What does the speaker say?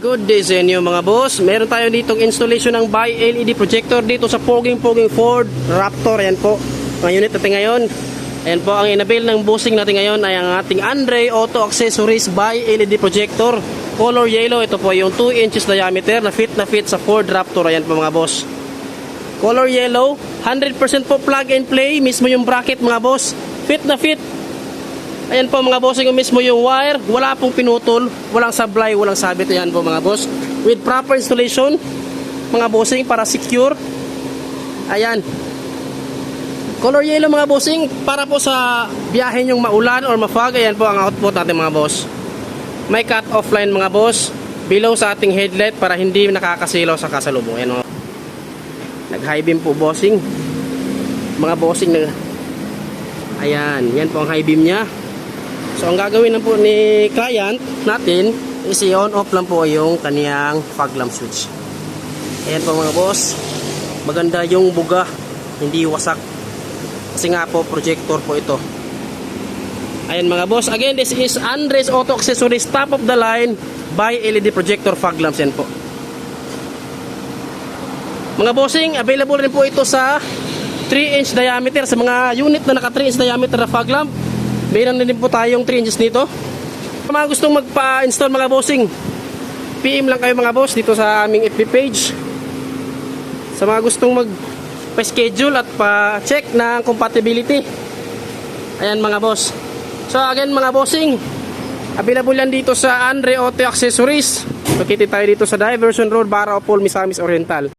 Good day sa inyo mga boss. Meron tayo ditong installation ng bi-LED projector dito sa poging-poging Ford Raptor. Ayan po ang unit natin ngayon. Ayan po ang inabil ng bossing natin ngayon ay ang ating Andre Auto Accessories bi-LED projector. Color yellow. Ito po yung 2 inches diameter na fit sa Ford Raptor. Ayan po mga boss. Color yellow. 100% po plug and play. Mismo yung bracket mga boss. Fit na fit. Ayan po mga bossing, mismo yung wire, wala pong pinutol, walang sablay, walang sabit. Ayan po mga boss, with proper installation mga bossing para secure. Ayan, color yellow mga bossing, para po sa biyahe nyong maulan or mafog. Ayan po ang output natin mga boss. May cut off line mga boss below sa ating headlight para hindi nakakasilaw sa kasalubong. Ayan, nag high beam po bossing mga bossing na. Ayan, yan po ang high beam nya. So ang gagawin lang po ni client natin is i-on off lang po yung kaniyang fog lamp switch. Ayan po mga boss, maganda yung buga, hindi wasak kasi nga po projector po ito. Ayan mga boss, again this is Andres Auto Accessories top of the line bi-LED projector fog lamps. Yan po mga bossing, available rin po ito sa 3-inch diameter sa mga unit na naka 3-inch diameter na fog lamp. Mayroon din po tayong 3 inches nito. Sa mga gustong magpa-install mga bossing, PM lang kayo mga boss dito sa aming FB page. Sa mga gustong magpa-schedule at pa-check ng compatibility. Ayan mga boss. So again mga bossing, available yan dito sa Andre Auto Accessories. Located tayo dito sa Diversion Road, Baraopol, Misamis Oriental.